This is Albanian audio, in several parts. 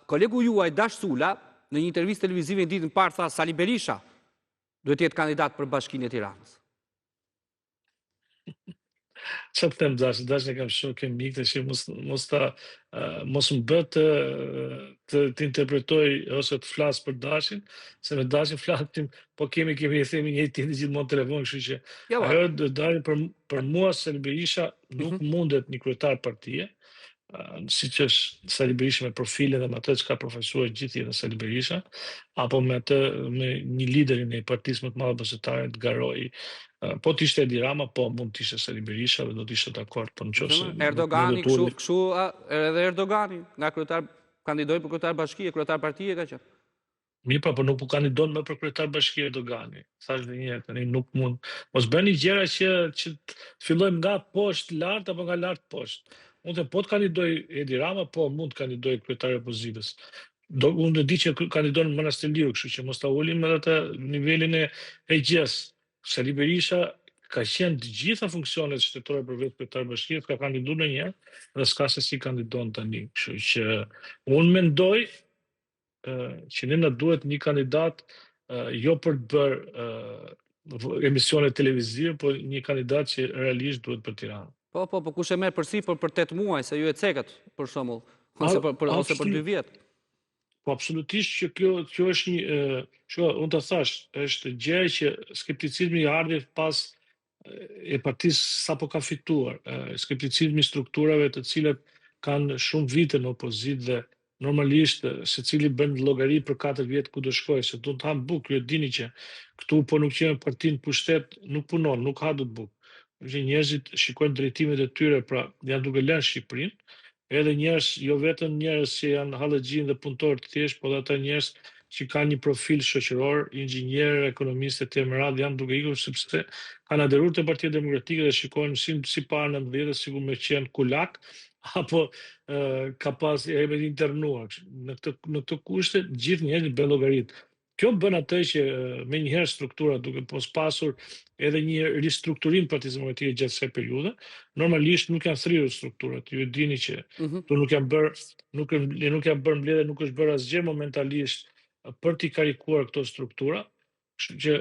Kolegu juaj Dash Sula, në një intervistë televizive në ditën e parë, tha Sali Berisha duhet të jetë kandidat për Bashkinë e Tiranës. Që të them Dash e kam shumë ke mikë që mos më bët të interpretoj ose të flas për Dashin, se me Dashin flasim, po kemi i themi një tjetër gjithmonë telefon, kështu që ajo do dalë për mua Sali Berisha nuk mundet një kryetar partie, siç është Sali Berisha me profilin dhe me atë që ka përfaqësuar gjithë jetën Sali Berisha, apo me një liderin e partisë më të madhe bashkëtare të garoj. Po të ishte Edi Rama, po mund të ishte Sali Berisha dhe do të ishte dakord, po nëse Erdogani, kështu edhe Erdogani, nga kryetar kandidoi për kryetar bashkie, kryetar partie ka qenë. Mirë, po nuk kandidon më për kryetar bashkie Erdogani. Thash edhe një herë, tani nuk mund. Mos bëni gjëra që fillojmë nga poshtë lart apo nga lart poshtë. Mund të po të kandidoj Edi Rama, po mund të kandidoj kryetar opozitës. Unë di që kandidon Manastiliu, kështu që mos ta ulim edhe atë nivelin e gjës. Sali Berisha ka qenë të gjitha funksionet shtetore për vetë kryetar bashkie, ka kandiduar ndonjëherë dhe s'ka se si kandidon tani. Kështu që unë mendoj që ne na duhet një kandidat jo për të bërë emisione televizive, por një kandidat që realisht duhet për Tiranë. Po, kush e merr përsipër për 8 muaj, se ju e cekët, për shembull, ose për 2 vjet. Po absolutisht që kjo është unë të thash, është gjë që skepticizmi i ardhi pas e partisë sapo ka fituar, skepticizmi i strukturave të cilat kanë shumë vite në opozitë dhe normalisht secili bën llogari për 4 vjet ku do shkojë, se do të han bukë, ju dini që këtu po nuk qenë partinë pushtet, nuk punon, nuk ha dot bukë. Që njerëzit shikojnë drejtimet e tyre, pra janë duke lënë Shqipërinë, edhe njerëz, jo vetëm njerëz që janë hallexhin dhe punëtorë të thjeshtë, por ata njerëz që kanë një profil shoqëror, inxhinierë, ekonomistë të radhë janë duke ikur sepse kanë adheruar te Partia Demokratike dhe shikojnë si para 19 sikur me qenë kulak apo ka pas e internuar. Në këtë kushte gjithë njerëzit bën llogarit. Kjo bën atë që me njëherë struktura duke pos pasur edhe një ristrukturim Partisë Demokratike gjatë kësaj periudhe, normalisht nuk janë thrirur strukturat. Ju dini që këtu nuk janë bërë mbledhje, nuk është bërë asgjë momentalisht për t'i karikuar këto struktura. Kështu që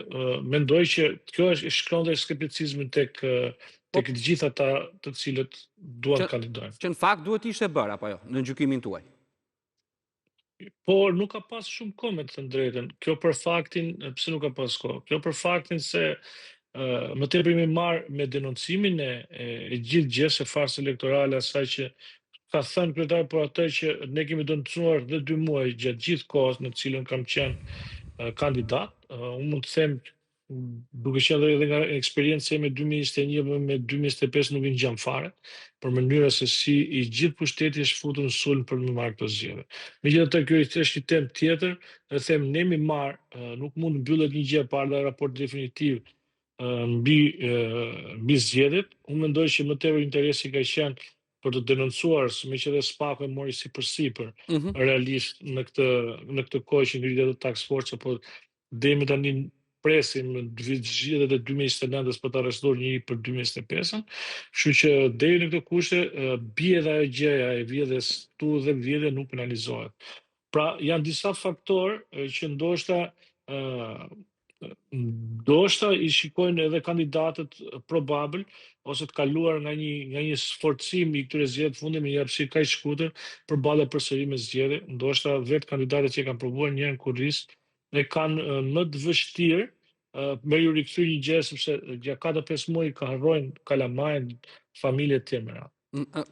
mendoj që kjo është shkron dhe skepticizmin tek të gjithë ata të cilët duan të kandidojnë. Që në fakt duhet ishte bërë apo jo, në gjykimin tuaj? Por nuk ka pas shumë kohë me të thënë drejtën. Kjo për faktin, pse nuk ka pas kohë? Kjo për faktin se më tepër jemi marrë me denoncimin e gjithë gjës së farsë elektorale, asaj që ka thënë kryetari për atë që ne kemi denoncuar dhe 2 muaj gjatë gjithë kohës në cilën kam qenë kandidat. Unë mund të them, duke qenë edhe nga eksperjenca me 2021 me 2025 nuk i ngjan fare, për mënyra se si i gjithë pushteti është futur në sulm për të marrë këto zgjedhje. Megjithatë kjo është një temë tjetër, dhe them ne mi marr, nuk mund mbyllet një gjë pa ardhur raport definitiv mbi zgjedhjet. Unë mendoj që më tepër interesi ka qenë për të denoncuar, meqenëse SPAK e mori sipër realisht në këtë kohë që ngritet ato task force, apo deri tani presim zgjedhjet e 2029-s për të arrestuar njëri për 2025-ën, kështu që deri në këtë kushte bie edhe ajo gjëja e vjedhjes tu dhe vjedhja nuk penalizohet. Pra janë disa faktorë që ndoshta i shikojnë edhe kandidatët probabël ose të kaluar nga një sforcim i këtyre zgjedhjeve të fundit me një hapësirë kaq shkurtër përballë përsërimit zgjedhje, ndoshta vetë kandidatët që kanë provuar një herë kurriz dhe kanë më të vështirë me ju rikthyr një gjë sepse gjatë 4-5 muaj ka harrojnë kalamajnë familje të tjera.